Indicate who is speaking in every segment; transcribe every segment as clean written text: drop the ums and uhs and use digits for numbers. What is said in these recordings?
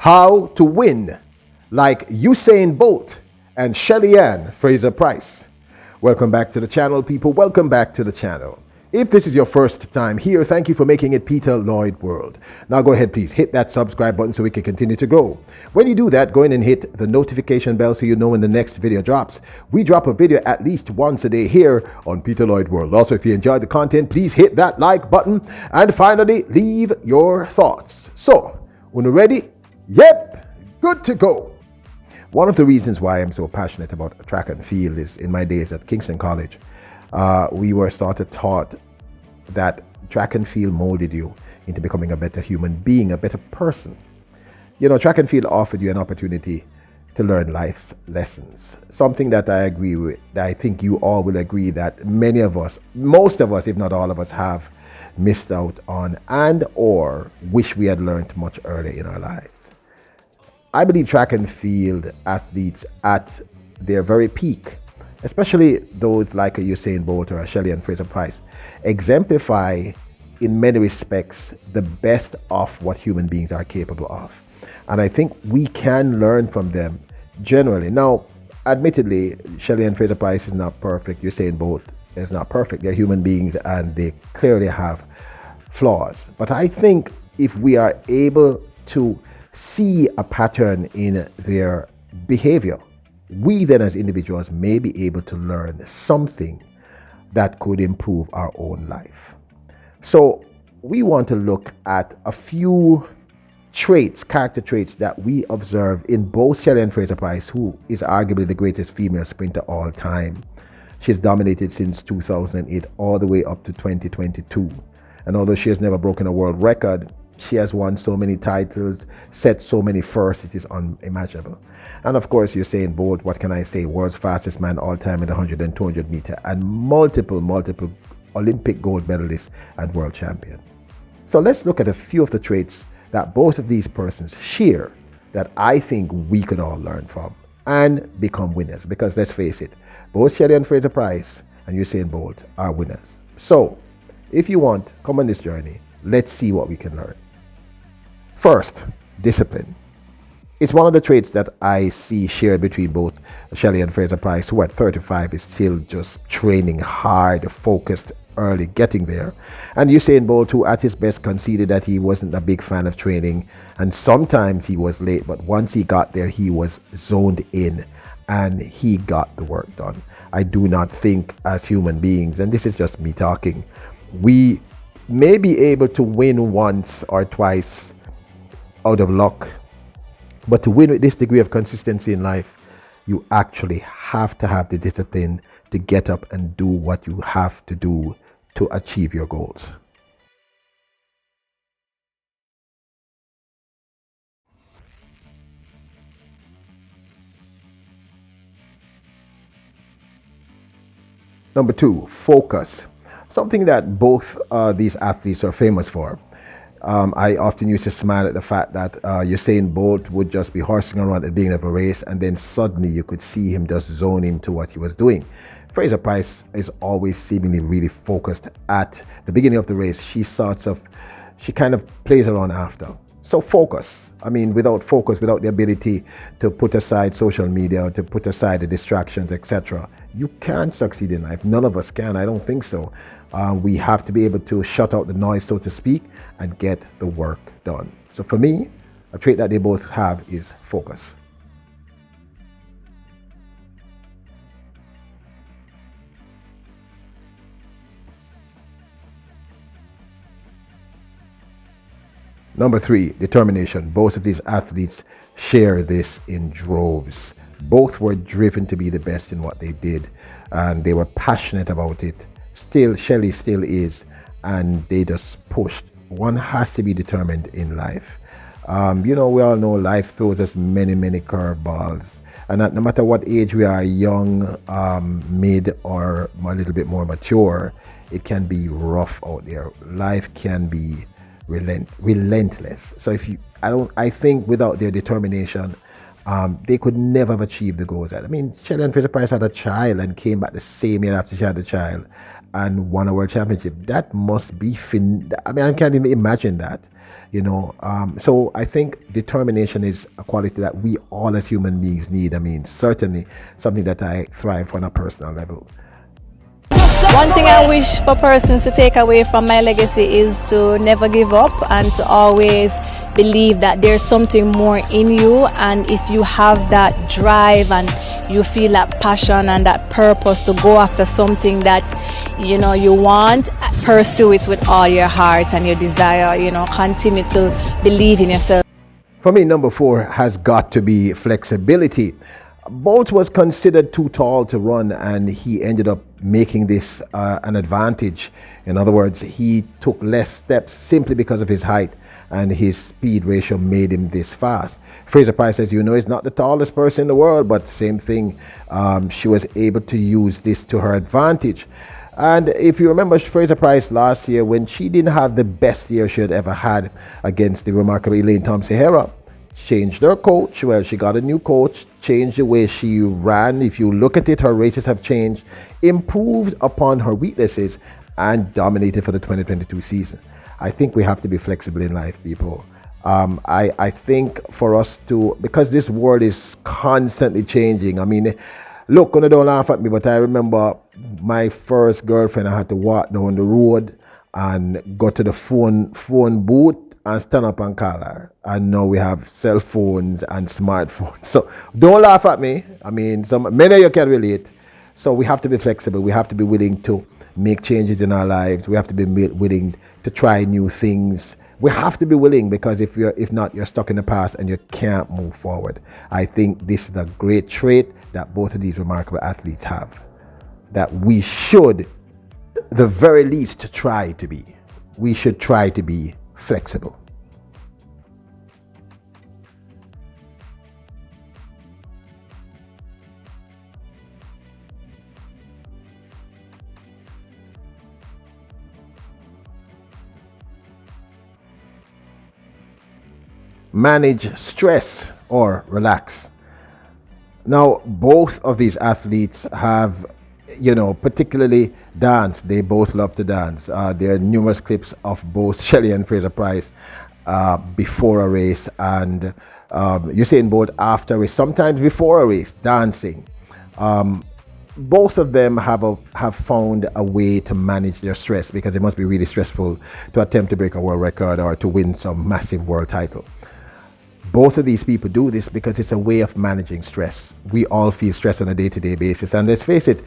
Speaker 1: How to win like Usain Bolt and Shelly-Ann Fraser Pryce. Welcome back to the channel, people. Welcome back to the channel. If this is your first time here, thank you for making it Peter Lloyd World. Now go ahead, please hit that subscribe button so we can continue to grow. When you do that, go in and hit the notification bell so you know when the next video drops. We drop a video at least once a day here on Peter Lloyd World. Also, if you enjoyed the content, please hit that like button. And finally, leave your thoughts. So, when you're ready, yep, good to go. One of the reasons why I'm so passionate about track and field is in my days at Kingston College, we were taught that track and field molded you into becoming a better human being, a better person. You know, track and field offered you an opportunity to learn life's lessons. Something that I agree with, that I think you all will agree that many of us, most of us, if not all of us, have missed out on and or wish we had learned much earlier in our lives. I believe track and field athletes at their very peak, especially those like a Usain Bolt or a Shelly-Ann Fraser Pryce, exemplify in many respects the best of what human beings are capable of. And I think we can learn from them generally. Now, admittedly, Shelly-Ann Fraser Pryce is not perfect. Usain Bolt is not perfect. They're human beings and they clearly have flaws. But I think if we are able to see a pattern in their behavior, we then as individuals may be able to learn something that could improve our own life. So we want to look at a few traits, character traits that we observe in both Shelly-Ann Fraser Pryce, who is arguably the greatest female sprinter all time. She's dominated since 2008 all the way up to 2022. And although she has never broken a world record, she has won so many titles, set so many firsts, it is unimaginable. And of course, Usain Bolt, what can I say, world's fastest man all time in the 100 and 200 meter, and multiple Olympic gold medalist and world champion. So let's look at a few of the traits that both of these persons share that I think we could all learn from and become winners. Because let's face it, both Shelly-Ann Fraser Pryce and Usain Bolt are winners. So if you want, come on this journey. Let's see what we can learn. First, discipline. It's one of the traits that I see shared between both Shelly-Ann Fraser Pryce, who at 35 is still just training hard, focused, early, getting there, and Usain Bolt, who at his best conceded that he wasn't a big fan of training, and sometimes he was late, but once he got there, he was zoned in, and he got the work done. I do not think as human beings, and this is just me talking, we may be able to win once or twice out of luck, but to win with this degree of consistency in life, you actually have to have the discipline to get up and do what you have to do to achieve your goals. Number two, focus. Something that both these athletes are famous for. I often used to smile at the fact that Usain Bolt would just be horsing around at the beginning of a race, and then suddenly you could see him just zone into what he was doing. Fraser Pryce is always seemingly really focused at the beginning of the race. She kind of plays around after. So focus. I mean, without focus, without the ability to put aside social media, to put aside the distractions, etc., you can't succeed in life. None of us can. I don't think so. We have to be able to shut out the noise, so to speak, and get the work done. So for me, a trait that they both have is focus. Number three, determination. Both of these athletes share this in droves. Both were driven to be the best in what they did, and they were passionate about it. Still, Shelly still is, and they just pushed. One has to be determined in life. We all know life throws us many curveballs, and that no matter what age we are, young, mid, or a little bit more mature, it can be rough out there. Life can be relentless. So I think without their determination, they could never have achieved the goals. I mean, Shelly-Ann Fraser Pryce had a child and came back the same year after she had the child and won a world championship. That must be I can't even imagine that. So I think determination is a quality that we all as human beings need. I mean, certainly something that I thrive on a personal level.
Speaker 2: One thing I wish for persons to take away from my legacy is to never give up and to always believe that there's something more in you. And if you have that drive and you feel that passion and that purpose to go after something that you want, pursue it with all your heart and your desire. Continue to believe in yourself.
Speaker 1: For me, number four has got to be flexibility. Bolt was considered too tall to run, and he ended up making this an advantage. In other words, he took less steps simply because of his height, and his speed ratio made him this fast. Fraser Pryce, as you know, is not the tallest person in the world, but same thing. She was able to use this to her advantage. And if you remember Fraser Pryce last year, when she didn't have the best year she had ever had against the remarkable Elaine Thompson-Herah, changed her coach. Well, she got a new coach, changed the way she ran. If you look at it, her races have changed, improved upon her weaknesses, and dominated for the 2022 season. I think we have to be flexible in life, people. I think for us to, because this world is constantly changing. I mean, look, gonna don't laugh at me, but I remember my first girlfriend. I had to walk down the road and go to the phone booth and stand up and call her. And now we have cell phones and smartphones. So don't laugh at me. I mean, many of you can relate. So we have to be flexible. We have to be willing to make changes in our lives. We have to be willing to try new things. We have to be willing, because if not, you're stuck in the past and you can't move forward. I think this is a great trait that both of these remarkable athletes have, that we should, the very least, try to be. We should try to be flexible. Manage stress or relax. Now, both of these athletes have, particularly dance. They both love to dance. There are numerous clips of both Shelley and Fraser Pryce before a race, and Usain Bolt after a race, sometimes before a race, dancing. Both of them have found a way to manage their stress, because it must be really stressful to attempt to break a world record or to win some massive world title. Both of these people do this because it's a way of managing stress. We all feel stress on a day-to-day basis, and let's face it,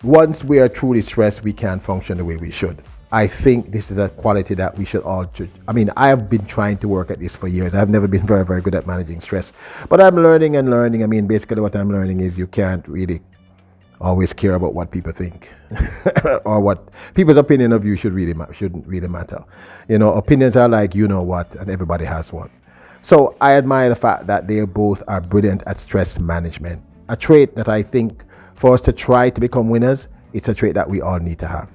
Speaker 1: once we are truly stressed, we can't function the way we should. I think this is a quality that we should all I mean, I have been trying to work at this for years. I've never been very, very good at managing stress, but I'm learning and learning. I mean, basically what I'm learning is you can't really always care about what people think or what people's opinion of you shouldn't really matter. Opinions are like, what, and everybody has one. So I admire the fact that they both are brilliant at stress management, a trait that I think for us to try to become winners, it's a trait that we all need to have.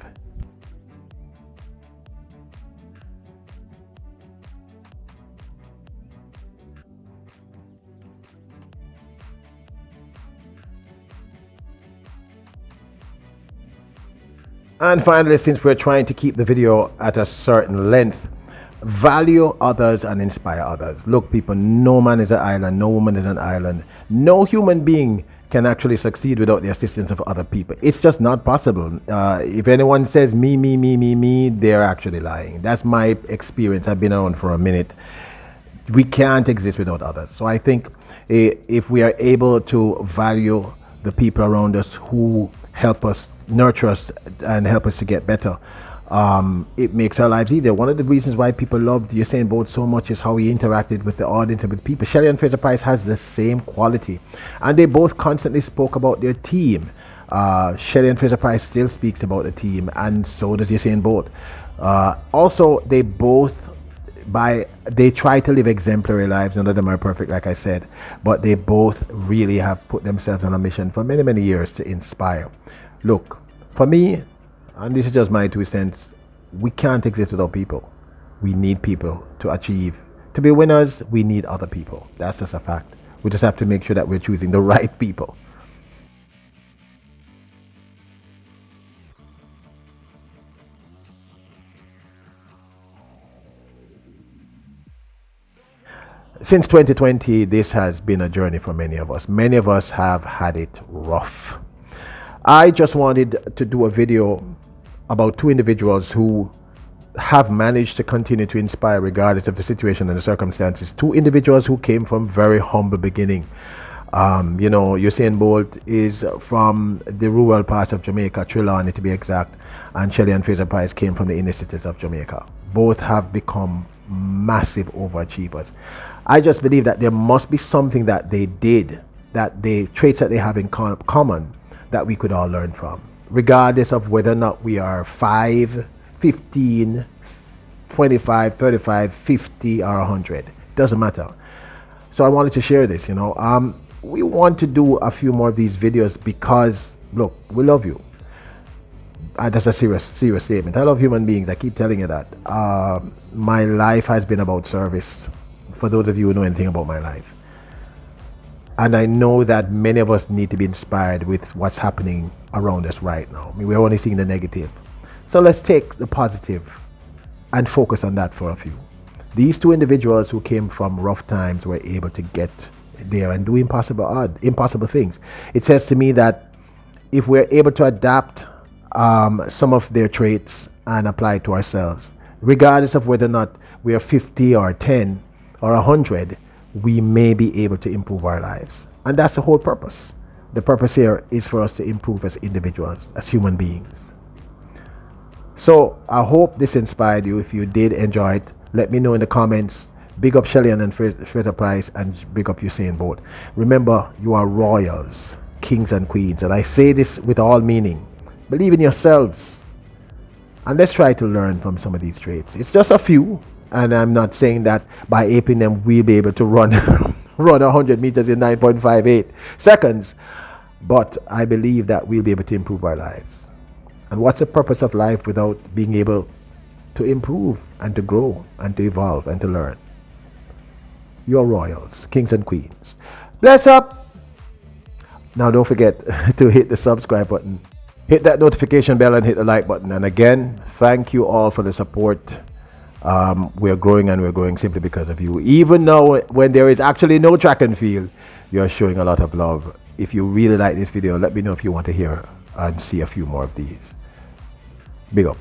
Speaker 1: And finally, since we're trying to keep the video at a certain length, value others and inspire others. Look, people, no man is an island, no woman is an island. No human being can actually succeed without the assistance of other people. It's just not possible. If anyone says me, they're actually lying. That's my experience. I've been around for a minute. We can't exist without others. So I think if we are able to value the people around us who help us, nurture us, and help us to get better, it makes our lives easier. One of the reasons why people loved Usain Bolt so much is how he interacted with the audience and with people. Shelley and Fraser Pryce has the same quality, and they both constantly spoke about their team. Shelley and Fraser Pryce still speaks about the team, and so does Usain Bolt. Also, they both they try to live exemplary lives. None of them are perfect, like I said, but they both really have put themselves on a mission for many, many years to inspire. Look, for me, and this is just my 2 cents, we can't exist without people. We need people to achieve. To be winners, we need other people. That's just a fact. We just have to make sure that we're choosing the right people. Since 2020, this has been a journey for many of us. Many of us have had it rough. I just wanted to do a video about two individuals who have managed to continue to inspire regardless of the situation and the circumstances. Two individuals who came from very humble beginning. Usain Bolt is from the rural parts of Jamaica, Trelawney to be exact, and Shelly and Fraser Pryce came from the inner cities of Jamaica. Both have become massive overachievers. I just believe that there must be something that they did, that the traits that they have in common, that we could all learn from, regardless of whether or not we are 5, 15, 25, 35, 50, or 100. Doesn't matter. So I wanted to share this, we want to do a few more of these videos because, look, we love you. That's a serious statement. I love human beings. I keep telling you that. My life has been about service, for those of you who know anything about my life. And I know that many of us need to be inspired with what's happening around us right now. I mean, we're only seeing the negative. So let's take the positive and focus on that for a few. These two individuals who came from rough times were able to get there and do impossible things. It says to me that if we're able to adapt some of their traits and apply it to ourselves, regardless of whether or not we are 50 or 10 or 100, we may be able to improve our lives. And that's the whole purpose. The purpose here is for us to improve as individuals, as human beings. So I hope this inspired you. If you did enjoy it, let me know in the comments. Big up Shelly and Fraser Pryce, and big up Usain Bolt. Remember, you are royals, kings and queens. And I say this with all meaning. Believe in yourselves. And let's try to learn from some of these traits. It's just a few. And I'm not saying that by aping them, we'll be able to run 100 meters in 9.58 seconds. But I believe that we'll be able to improve our lives. And what's the purpose of life without being able to improve and to grow and to evolve and to learn? You're royals, kings and queens. Bless up! Now don't forget to hit the subscribe button, hit that notification bell, and hit the like button. And again, thank you all for the support. We're growing, and we're growing simply because of you. Even now, when there is actually no track and field, you're showing a lot of love. If you really like this video, let me know if you want to hear and see a few more of these. Big up.